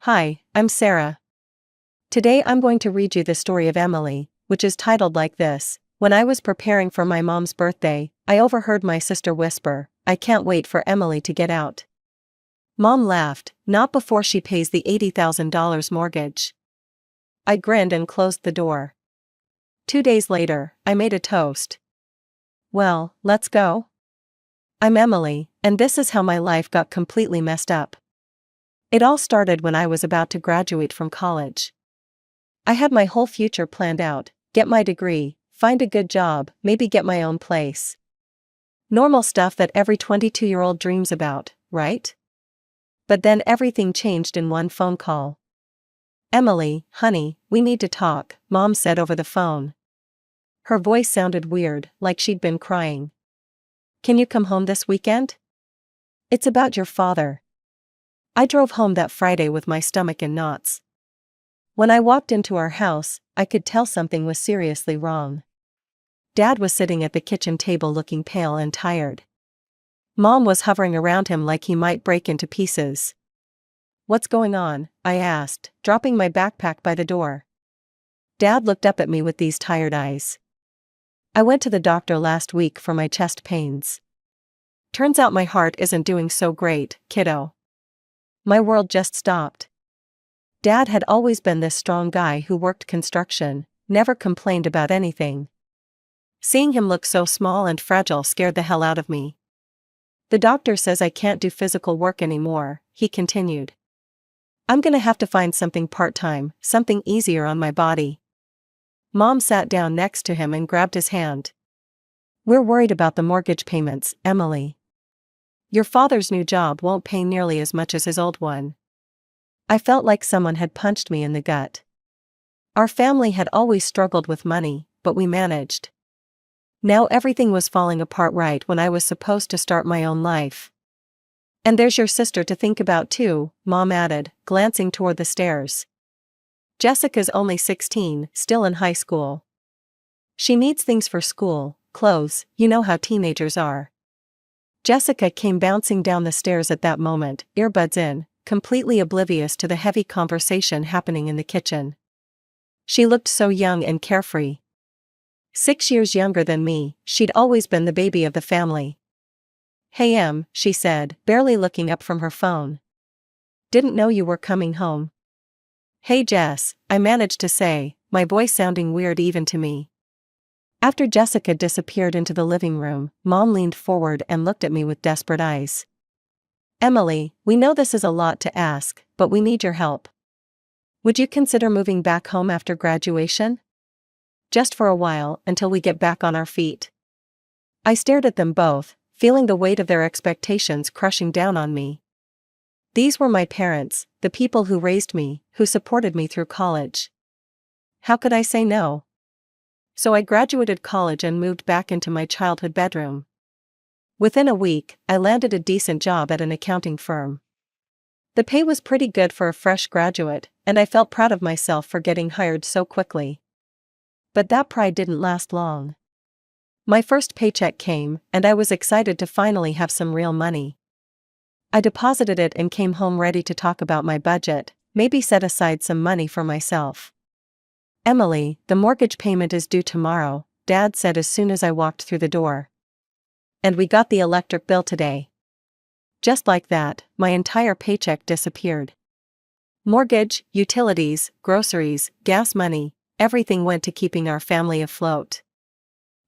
Hi, I'm Sarah. Today I'm going to read you the story of Emily, which is titled like this. When I was preparing for my mom's birthday, I overheard my sister whisper, "I can't wait for Emily to get out." Mom laughed, "Not before she pays the $80,000 mortgage." I grinned and closed the door. 2 days later, I made a toast. Well, let's go. I'm Emily, and this is how my life got completely messed up. It all started when I was about to graduate from college. I had my whole future planned out: get my degree, find a good job, maybe get my own place. Normal stuff that every 22-year-old dreams about, right? But then everything changed in one phone call. "Emily, honey, we need to talk," Mom said over the phone. Her voice sounded weird, like she'd been crying. "Can you come home this weekend? It's about your father." I drove home that Friday with my stomach in knots. When I walked into our house, I could tell something was seriously wrong. Dad was sitting at the kitchen table looking pale and tired. Mom was hovering around him like he might break into pieces. "What's going on?" I asked, dropping my backpack by the door. Dad looked up at me with these tired eyes. "I went to the doctor last week for my chest pains. Turns out my heart isn't doing so great, kiddo." My world just stopped. Dad had always been this strong guy who worked construction, never complained about anything. Seeing him look so small and fragile scared the hell out of me. "The doctor says I can't do physical work anymore," he continued. "I'm gonna have to find something part-time, something easier on my body." Mom sat down next to him and grabbed his hand. "We're worried about the mortgage payments, Emily. Your father's new job won't pay nearly as much as his old one." I felt like someone had punched me in the gut. Our family had always struggled with money, but we managed. Now everything was falling apart right when I was supposed to start my own life. "And there's your sister to think about too," Mom added, glancing toward the stairs. "Jessica's only 16, still in high school. She needs things for school, clothes, you know how teenagers are." Jessica came bouncing down the stairs at that moment, earbuds in, completely oblivious to the heavy conversation happening in the kitchen. She looked so young and carefree. 6 years younger than me, she'd always been the baby of the family. "Hey Em," she said, barely looking up from her phone. "Didn't know you were coming home." "Hey Jess," I managed to say, my voice sounding weird even to me. After Jessica disappeared into the living room, Mom leaned forward and looked at me with desperate eyes. "Emily, we know this is a lot to ask, but we need your help. Would you consider moving back home after graduation? Just for a while, until we get back on our feet." I stared at them both, feeling the weight of their expectations crushing down on me. These were my parents, the people who raised me, who supported me through college. How could I say no? So I graduated college and moved back into my childhood bedroom. Within a week, I landed a decent job at an accounting firm. The pay was pretty good for a fresh graduate, and I felt proud of myself for getting hired so quickly. But that pride didn't last long. My first paycheck came, and I was excited to finally have some real money. I deposited it and came home ready to talk about my budget, maybe set aside some money for myself. "Emily, the mortgage payment is due tomorrow," Dad said as soon as I walked through the door. "And we got the electric bill today." Just like that, my entire paycheck disappeared. Mortgage, utilities, groceries, gas money, everything went to keeping our family afloat.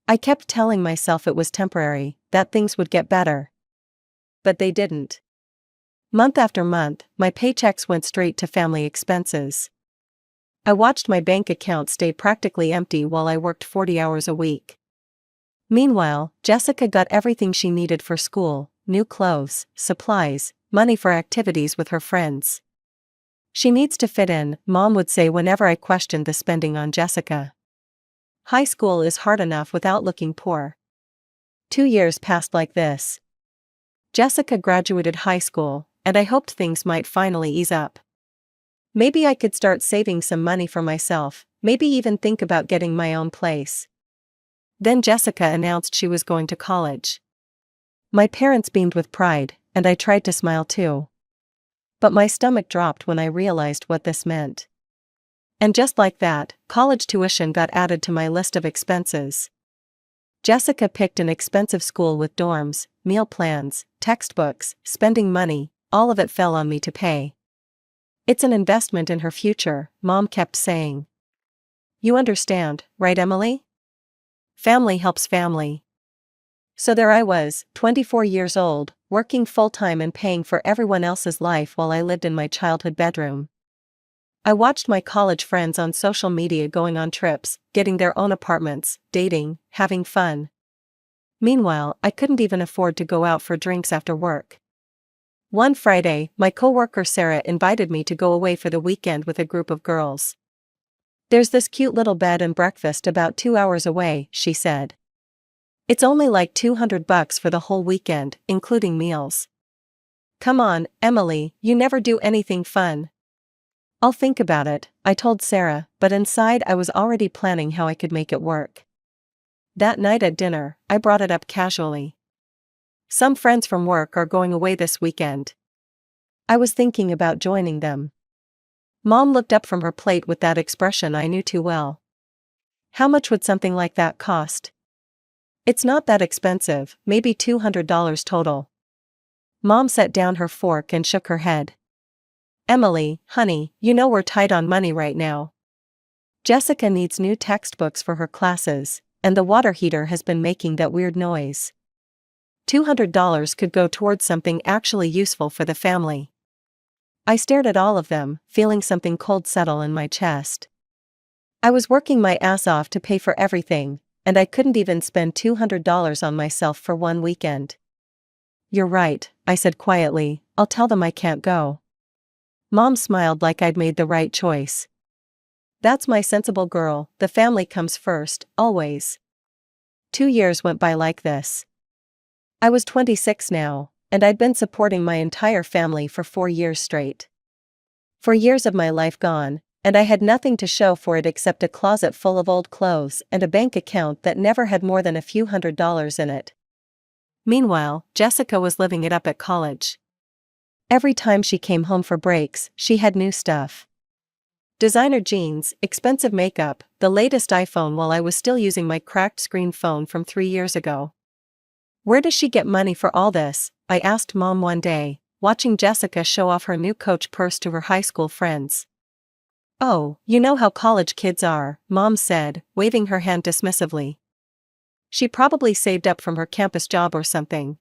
I kept telling myself it was temporary, that things would get better. But they didn't. Month after month, my paychecks went straight to family expenses. I watched my bank account stay practically empty while I worked 40 hours a week. Meanwhile, Jessica got everything she needed for school: new clothes, supplies, money for activities with her friends. "She needs to fit in," Mom would say whenever I questioned the spending on Jessica. "High school is hard enough without looking poor." 2 years passed like this. Jessica graduated high school, and I hoped things might finally ease up. Maybe I could start saving some money for myself, maybe even think about getting my own place. Then Jessica announced she was going to college. My parents beamed with pride, and I tried to smile too. But my stomach dropped when I realized what this meant. And just like that, college tuition got added to my list of expenses. Jessica picked an expensive school with dorms, meal plans, textbooks, spending money, all of it fell on me to pay. It's an investment in her future, Mom kept saying. You understand, right, Emily? Family helps family. So there I was, 24 years old, working full-time and paying for everyone else's life while I lived in my childhood bedroom. I watched my college friends on social media going on trips, getting their own apartments, dating, having fun. Meanwhile, I couldn't even afford to go out for drinks after work. One Friday, my coworker Sarah invited me to go away for the weekend with a group of girls. There's this cute little bed and breakfast about 2 hours away, she said. It's only like $200 for the whole weekend, including meals. Come on, Emily, you never do anything fun. I'll think about it, I told Sarah, but inside I was already planning how I could make it work. That night at dinner, I brought it up casually. Some friends from work are going away this weekend. I was thinking about joining them. Mom looked up from her plate with that expression I knew too well. How much would something like that cost? It's not that expensive, maybe $200 total. Mom set down her fork and shook her head. Emily, honey, you know we're tight on money right now. Jessica needs new textbooks for her classes, and the water heater has been making that weird noise. $200 could go towards something actually useful for the family. I stared at all of them, feeling something cold settle in my chest. I was working my ass off to pay for everything, and I couldn't even spend $200 on myself for one weekend. You're right, I said quietly, I'll tell them I can't go. Mom smiled like I'd made the right choice. That's my sensible girl, the family comes first, always. 2 years went by like this. I was 26 now, and I'd been supporting my entire family for 4 years straight. 4 years of my life gone, and I had nothing to show for it except a closet full of old clothes and a bank account that never had more than a few $100s in it. Meanwhile, Jessica was living it up at college. Every time she came home for breaks, she had new stuff. Designer jeans, expensive makeup, the latest iPhone while I was still using my cracked screen phone from 3 years ago. Where does she get money for all this? I asked Mom one day, watching Jessica show off her new Coach purse to her high school friends. Oh, you know how college kids are, Mom said, waving her hand dismissively. She probably saved up from her campus job or something.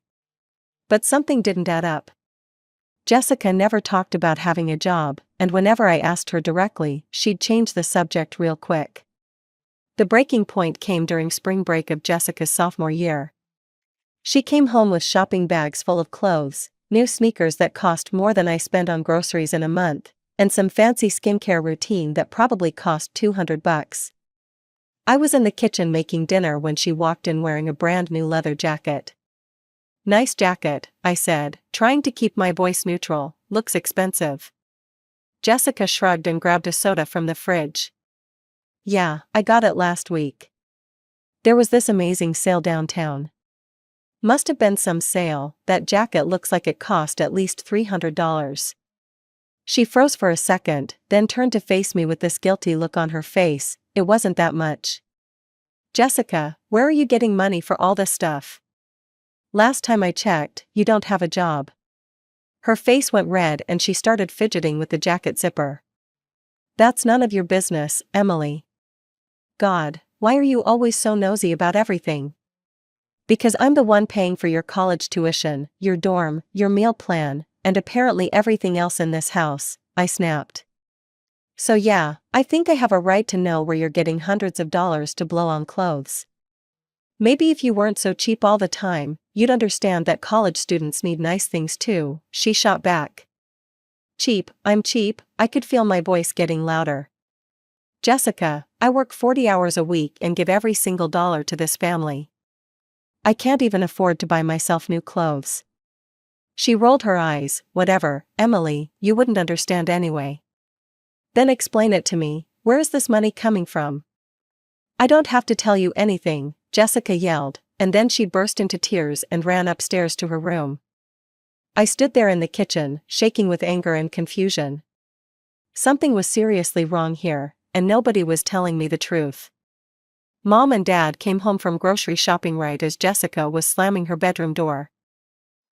But something didn't add up. Jessica never talked about having a job, and whenever I asked her directly, she'd change the subject real quick. The breaking point came during spring break of Jessica's sophomore year. She came home with shopping bags full of clothes, new sneakers that cost more than I spend on groceries in a month, and some fancy skincare routine that probably cost $200. I was in the kitchen making dinner when she walked in wearing a brand new leather jacket. Nice jacket, I said, trying to keep my voice neutral, looks expensive. Jessica shrugged and grabbed a soda from the fridge. Yeah, I got it last week. There was this amazing sale downtown. Must have been some sale, that jacket looks like it cost at least $300. She froze for a second, then turned to face me with this guilty look on her face. It wasn't that much. Jessica, where are you getting money for all this stuff? Last time I checked, you don't have a job. Her face went red and she started fidgeting with the jacket zipper. That's none of your business, Emily. God, why are you always so nosy about everything? Because I'm the one paying for your college tuition, your dorm, your meal plan, and apparently everything else in this house, I snapped. So yeah, I think I have a right to know where you're getting hundreds of dollars to blow on clothes. Maybe if you weren't so cheap all the time, you'd understand that college students need nice things too, she shot back. Cheap, I'm cheap, I could feel my voice getting louder. Jessica, I work 40 hours a week and give every single dollar to this family. I can't even afford to buy myself new clothes. She rolled her eyes. Whatever, Emily, you wouldn't understand anyway. Then explain it to me, where is this money coming from? I don't have to tell you anything, Jessica yelled, and then she burst into tears and ran upstairs to her room. I stood there in the kitchen, shaking with anger and confusion. Something was seriously wrong here, and nobody was telling me the truth. Mom and Dad came home from grocery shopping right as Jessica was slamming her bedroom door.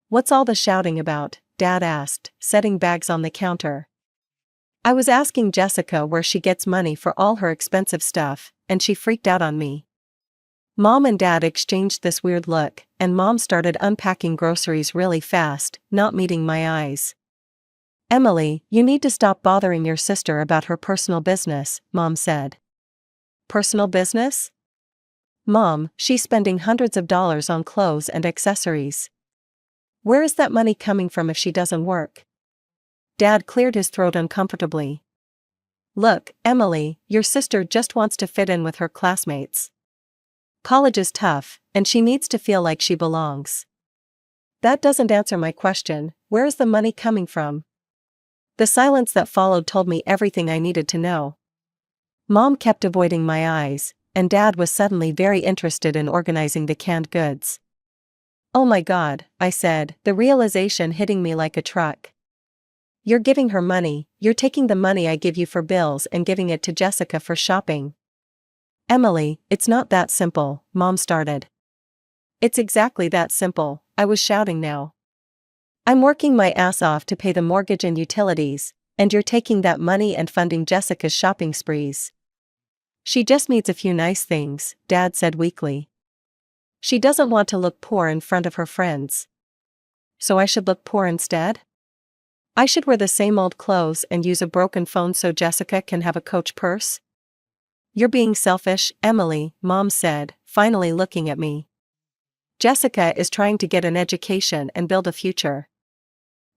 "What's all the shouting about?" Dad asked, setting bags on the counter. I was asking Jessica where she gets money for all her expensive stuff, and she freaked out on me. Mom and Dad exchanged this weird look, and Mom started unpacking groceries really fast, not meeting my eyes. "Emily, you need to stop bothering your sister about her personal business," Mom said. "Personal business? Mom, she's spending hundreds of dollars on clothes and accessories. Where is that money coming from if she doesn't work?" Dad cleared his throat uncomfortably. "Look, Emily, your sister just wants to fit in with her classmates. College is tough, and she needs to feel like she belongs. That doesn't answer my question, where is the money coming from?" The silence that followed told me everything I needed to know. Mom kept avoiding my eyes, and Dad was suddenly very interested in organizing the canned goods. "Oh my God," I said, the realization hitting me like a truck. "You're giving her money, you're taking the money I give you for bills and giving it to Jessica for shopping." "Emily, it's not that simple," Mom started. "It's exactly that simple," I was shouting now. "I'm working my ass off to pay the mortgage and utilities, and you're taking that money and funding Jessica's shopping sprees." "She just needs a few nice things," Dad said weakly. "She doesn't want to look poor in front of her friends." "So I should look poor instead? I should wear the same old clothes and use a broken phone so Jessica can have a Coach purse?" "You're being selfish, Emily," Mom said, finally looking at me. "Jessica is trying to get an education and build a future.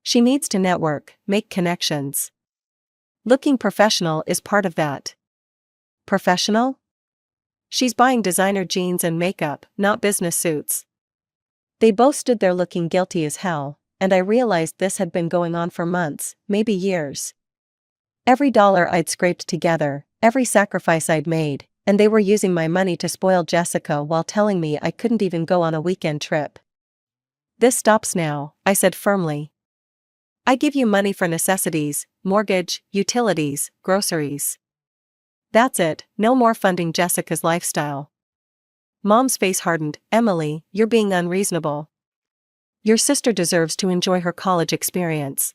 She needs to network, make connections. Looking professional is part of that." "Professional?" "She's buying designer jeans and makeup, not business suits." They both stood there looking guilty as hell, and I realized this had been going on for months, maybe years. Every dollar I'd scraped together, every sacrifice I'd made, and they were using my money to spoil Jessica while telling me I couldn't even go on a weekend trip. "This stops now," I said firmly. "I give you money for necessities, mortgage, utilities, groceries. That's it, no more funding Jessica's lifestyle." Mom's face hardened. "Emily, you're being unreasonable. Your sister deserves to enjoy her college experience.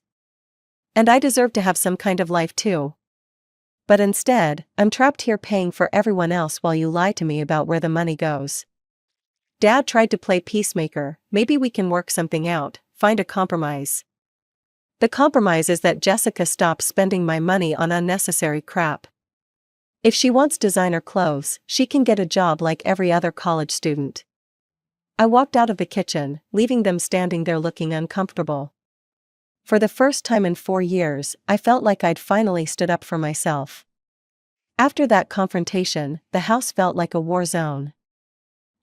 And I deserve to have some kind of life too. But instead, I'm trapped here paying for everyone else while you lie to me about where the money goes." Dad tried to play peacemaker. "Maybe we can work something out, find a compromise. The compromise is that Jessica stops spending my money on unnecessary crap. If she wants designer clothes, she can get a job like every other college student." I walked out of the kitchen, leaving them standing there looking uncomfortable. For the first time in 4 years, I felt like I'd finally stood up for myself. After that confrontation, the house felt like a war zone.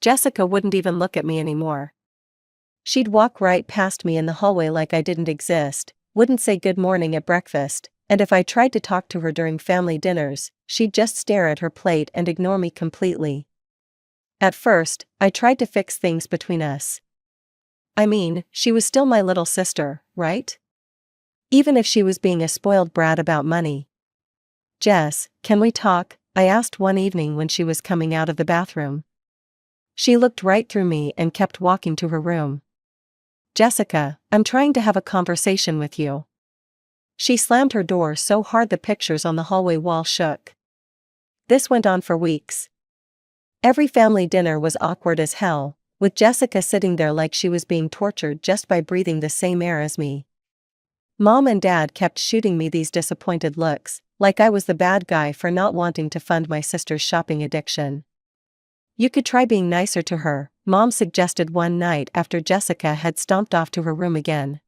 Jessica wouldn't even look at me anymore. She'd walk right past me in the hallway like I didn't exist, wouldn't say good morning at breakfast, and if I tried to talk to her during family dinners, she'd just stare at her plate and ignore me completely. At first, I tried to fix things between us. I mean, she was still my little sister, right? Even if she was being a spoiled brat about money. "Jess, can we talk?" I asked one evening when she was coming out of the bathroom. She looked right through me and kept walking to her room. "Jessica, I'm trying to have a conversation with you." She slammed her door so hard the pictures on the hallway wall shook. This went on for weeks. Every family dinner was awkward as hell, with Jessica sitting there like she was being tortured just by breathing the same air as me. Mom and Dad kept shooting me these disappointed looks, like I was the bad guy for not wanting to fund my sister's shopping addiction. "You could try being nicer to her," Mom suggested one night after Jessica had stomped off to her room again.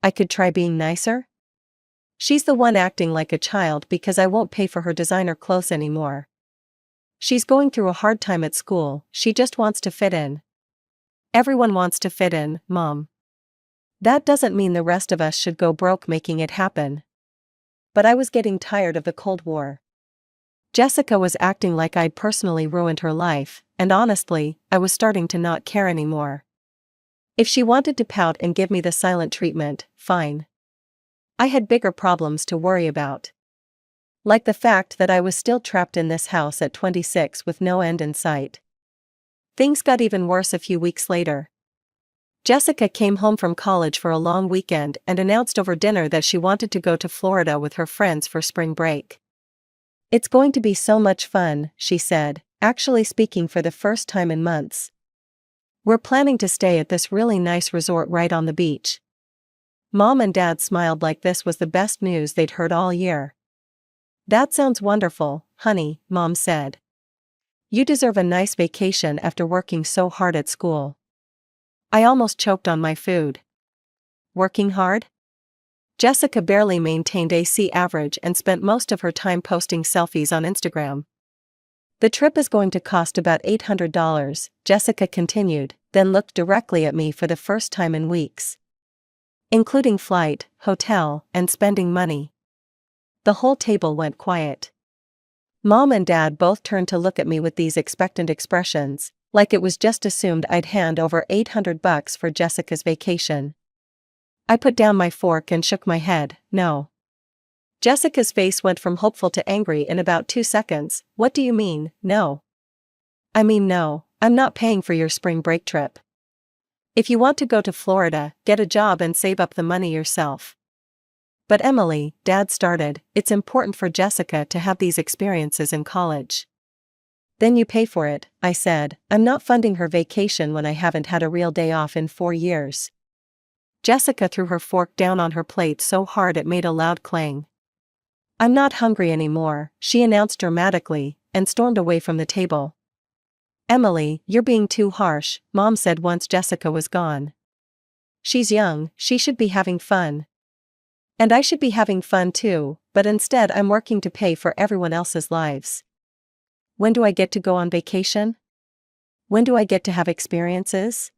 "I could try being nicer? She's the one acting like a child because I won't pay for her designer clothes anymore. She's going through a hard time at school, she just wants to fit in." "Everyone wants to fit in, Mom. That doesn't mean the rest of us should go broke making it happen." But I was getting tired of the Cold War. Jessica was acting like I'd personally ruined her life, and honestly, I was starting to not care anymore. If she wanted to pout and give me the silent treatment, fine. I had bigger problems to worry about. Like the fact that I was still trapped in this house at 26 with no end in sight. Things got even worse a few weeks later. Jessica came home from college for a long weekend and announced over dinner that she wanted to go to Florida with her friends for spring break. "It's going to be so much fun," she said, actually speaking for the first time in months. "We're planning to stay at this really nice resort right on the beach." Mom and Dad smiled like this was the best news they'd heard all year. "That sounds wonderful, honey," Mom said. "You deserve a nice vacation after working so hard at school." I almost choked on my food. Working hard? Jessica barely maintained a C average and spent most of her time posting selfies on Instagram. "The trip is going to cost about $800, Jessica continued, then looked directly at me for the first time in weeks. "Including flight, hotel, and spending money." The whole table went quiet. Mom and Dad both turned to look at me with these expectant expressions, like it was just assumed I'd hand over $800 for Jessica's vacation. I put down my fork and shook my head, no. Jessica's face went from hopeful to angry in about 2 seconds. "What do you mean, no?" "I mean no, I'm not paying for your spring break trip. If you want to go to Florida, get a job and save up the money yourself." "But Emily," Dad started, "it's important for Jessica to have these experiences in college." "Then you pay for it," I said. "I'm not funding her vacation when I haven't had a real day off in 4 years. Jessica threw her fork down on her plate so hard it made a loud clang. "I'm not hungry anymore," she announced dramatically, and stormed away from the table. "Emily, you're being too harsh," Mom said once Jessica was gone. "She's young, she should be having fun. And I should be having fun too, but instead I'm working to pay for everyone else's lives. When do I get to go on vacation? When do I get to have experiences?"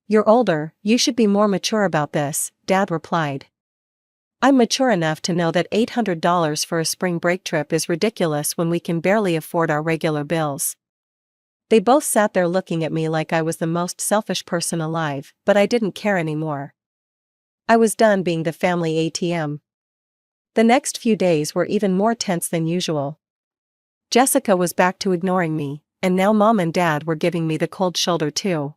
"You're older, you should be more mature about this," Dad replied. "I'm mature enough to know that $800 for a spring break trip is ridiculous when we can barely afford our regular bills." They both sat there looking at me like I was the most selfish person alive, but I didn't care anymore. I was done being the family ATM. The next few days were even more tense than usual. Jessica was back to ignoring me, and now Mom and Dad were giving me the cold shoulder too.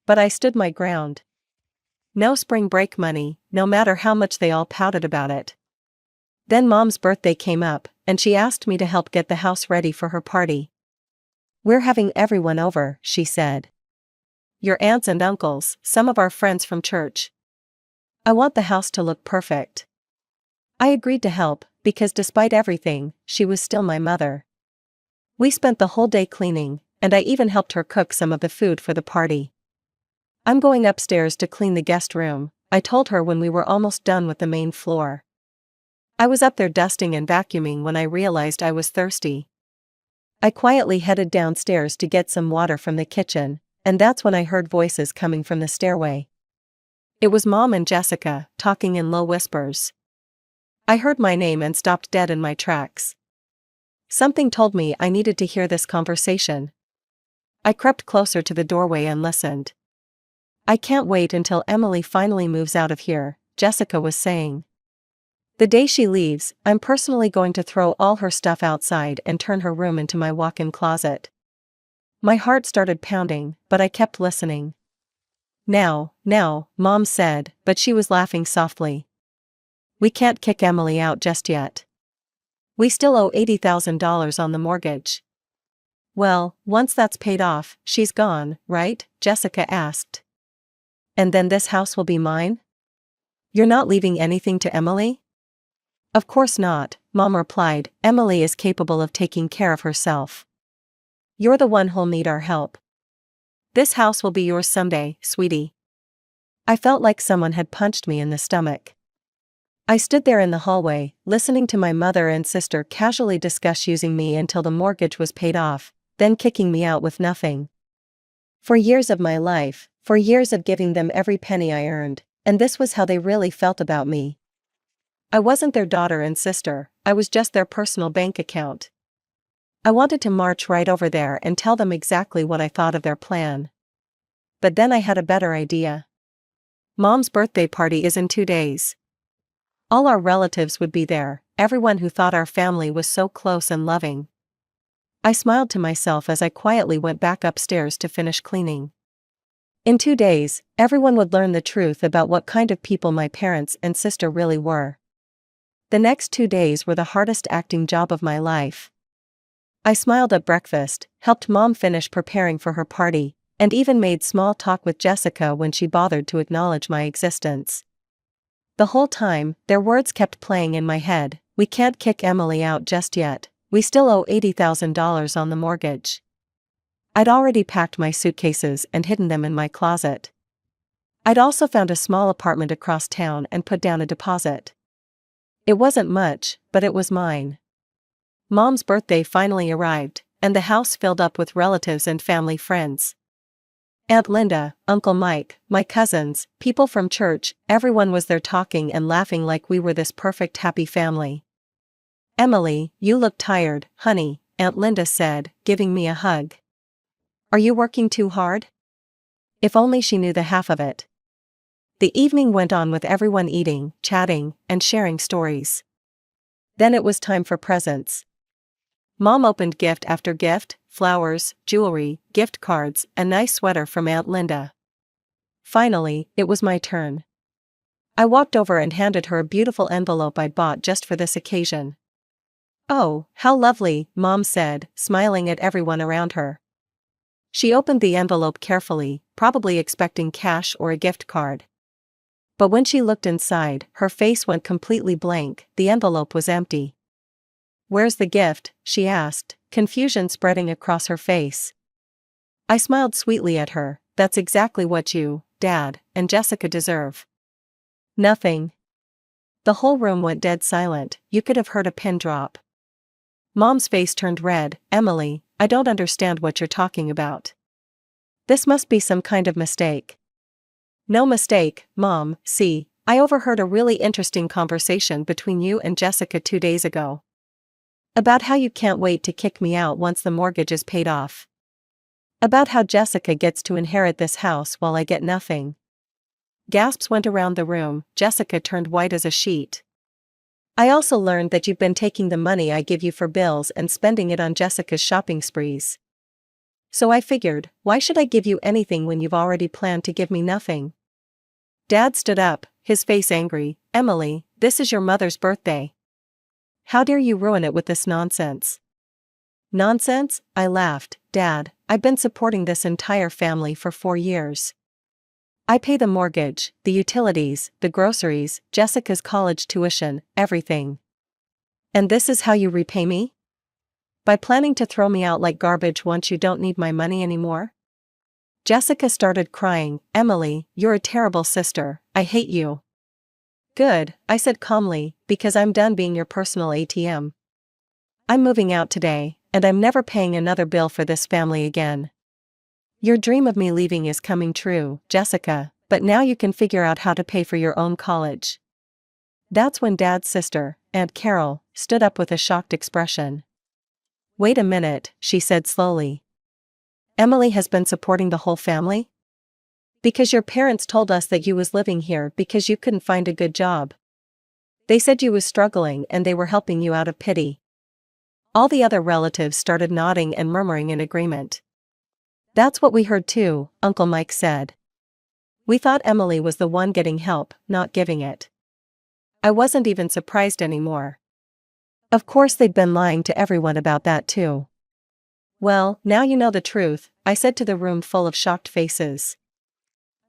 But I stood my ground. No spring break money, no matter how much they all pouted about it. Then Mom's birthday came up, and she asked me to help get the house ready for her party. "We're having everyone over," she said. "Your aunts and uncles, some of our friends from church. I want the house to look perfect." I agreed to help, because despite everything, she was still my mother. We spent the whole day cleaning, and I even helped her cook some of the food for the party. "I'm going upstairs to clean the guest room," I told her when we were almost done with the main floor. I was up there dusting and vacuuming when I realized I was thirsty. I quietly headed downstairs to get some water from the kitchen, and that's when I heard voices coming from the stairway. It was Mom and Jessica, talking in low whispers. I heard my name and stopped dead in my tracks. Something told me I needed to hear this conversation. I crept closer to the doorway and listened. "I can't wait until Emily finally moves out of here," Jessica was saying. "The day she leaves, I'm personally going to throw all her stuff outside and turn her room into my walk-in closet." My heart started pounding, but I kept listening. Now, Mom said, but she was laughing softly. "We can't kick Emily out just yet. We still owe $80,000 on the mortgage." "Well, once that's paid off, she's gone, right?" Jessica asked. "And then this house will be mine? You're not leaving anything to Emily?" "Of course not," Mom replied. "Emily is capable of taking care of herself. You're the one who'll need our help. This house will be yours someday, sweetie." I felt like someone had punched me in the stomach. I stood there in the hallway, listening to my mother and sister casually discuss using me until the mortgage was paid off, then kicking me out with nothing. For years of my life, for years of giving them every penny I earned, and this was how they really felt about me. I wasn't their daughter and sister, I was just their personal bank account. I wanted to march right over there and tell them exactly what I thought of their plan. but then I had a better idea. Mom's birthday party is in 2 days. All our relatives would be there, everyone who thought our family was so close and loving. I smiled to myself as I quietly went back upstairs to finish cleaning. In 2 days, everyone would learn the truth about what kind of people my parents and sister really were. The next 2 days were the hardest acting job of my life. I smiled at breakfast, helped Mom finish preparing for her party, and even made small talk with Jessica when she bothered to acknowledge my existence. The whole time, their words kept playing in my head: we can't kick Emily out just yet, we still owe $80,000 on the mortgage. I'd already packed my suitcases and hidden them in my closet. I'd also found a small apartment across town and put down a deposit. It wasn't much, but it was mine. Mom's birthday finally arrived, and the house filled up with relatives and family friends. Aunt Linda, Uncle Mike, my cousins, people from church, everyone was there talking and laughing like we were this perfect happy family. "Emily, you look tired, honey," Aunt Linda said, giving me a hug. "Are you working too hard?" If only she knew the half of it. The evening went on with everyone eating, chatting, and sharing stories. Then it was time for presents. Mom opened gift after gift: flowers, jewelry, gift cards, a nice sweater from Aunt Linda. Finally, it was my turn. I walked over and handed her a beautiful envelope I'd bought just for this occasion. "Oh, how lovely," Mom said, smiling at everyone around her. She opened the envelope carefully, probably expecting cash or a gift card. But when she looked inside, her face went completely blank. The envelope was empty. "Where's the gift?" she asked, confusion spreading across her face. I smiled sweetly at her. "That's exactly what you, Dad, and Jessica deserve." Nothing. The whole room went dead silent. You could have heard a pin drop. Mom's face turned red. "Emily, I don't understand what you're talking about. This must be some kind of mistake." "No mistake, Mom. See, I overheard a really interesting conversation between you and Jessica 2 days ago. About how you can't wait to kick me out once the mortgage is paid off. About how Jessica gets to inherit this house while I get nothing." Gasps went around the room. Jessica turned white as a sheet. "I also learned that you've been taking the money I give you for bills and spending it on Jessica's shopping sprees. So I figured, why should I give you anything when you've already planned to give me nothing?" Dad stood up, his face angry. "Emily, this is your mother's birthday. How dare you ruin it with this nonsense?" "Nonsense?" I laughed. "Dad, I've been supporting this entire family for 4 years. I pay the mortgage, the utilities, the groceries, Jessica's college tuition, everything. And this is how you repay me? By planning to throw me out like garbage once you don't need my money anymore?" Jessica started crying. "Emily, you're a terrible sister. I hate you." "Good," I said calmly, "because I'm done being your personal ATM. I'm moving out today, and I'm never paying another bill for this family again. Your dream of me leaving is coming true, Jessica, but now you can figure out how to pay for your own college." That's when Dad's sister, Aunt Carol, stood up with a shocked expression. "Wait a minute," she said slowly. "Emily has been supporting the whole family? Because your parents told us that you was living here because you couldn't find a good job. They said you was struggling and they were helping you out of pity." All the other relatives started nodding and murmuring in agreement. "That's what we heard too," Uncle Mike said. "We thought Emily was the one getting help, not giving it." I wasn't even surprised anymore. Of course they'd been lying to everyone about that too. "Well, now you know the truth," I said to the room full of shocked faces.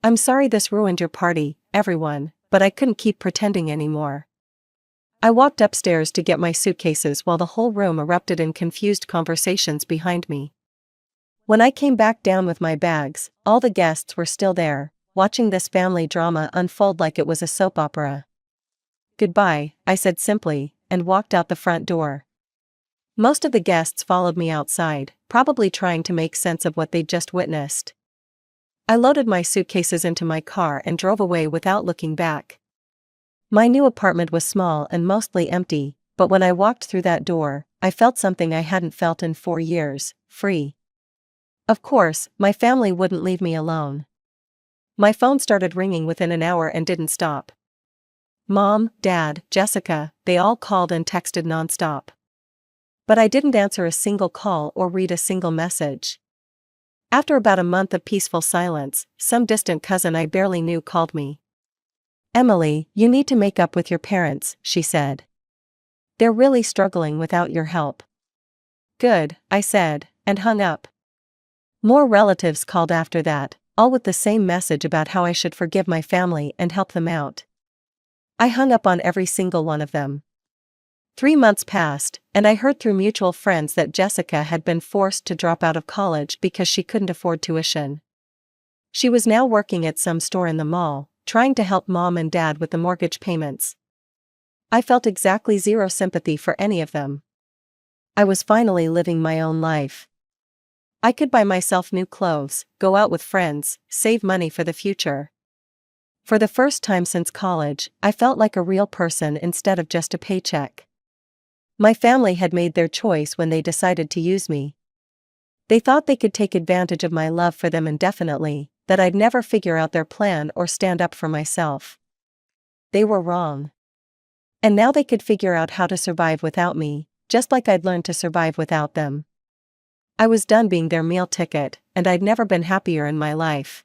"I'm sorry this ruined your party, everyone, but I couldn't keep pretending anymore." I walked upstairs to get my suitcases while the whole room erupted in confused conversations behind me. When I came back down with my bags, all the guests were still there, watching this family drama unfold like it was a soap opera. "Goodbye," I said simply, and walked out the front door. Most of the guests followed me outside, probably trying to make sense of what they'd just witnessed. I loaded my suitcases into my car and drove away without looking back. My new apartment was small and mostly empty, but when I walked through that door, I felt something I hadn't felt in 4 years: free. Of course, my family wouldn't leave me alone. My phone started ringing within an hour and didn't stop. Mom, Dad, Jessica, they all called and texted nonstop. But I didn't answer a single call or read a single message. After about a month of peaceful silence, some distant cousin I barely knew called me. "Emily, you need to make up with your parents," she said. "They're really struggling without your help." "Good," I said, and hung up. More relatives called after that, all with the same message about how I should forgive my family and help them out. I hung up on every single one of them. 3 months passed, and I heard through mutual friends that Jessica had been forced to drop out of college because she couldn't afford tuition. She was now working at some store in the mall, trying to help Mom and Dad with the mortgage payments. I felt exactly zero sympathy for any of them. I was finally living my own life. I could buy myself new clothes, go out with friends, save money for the future. For the first time since college, I felt like a real person instead of just a paycheck. My family had made their choice when they decided to use me. They thought they could take advantage of my love for them indefinitely, that I'd never figure out their plan or stand up for myself. They were wrong. And now they could figure out how to survive without me, just like I'd learned to survive without them. I was done being their meal ticket, and I'd never been happier in my life.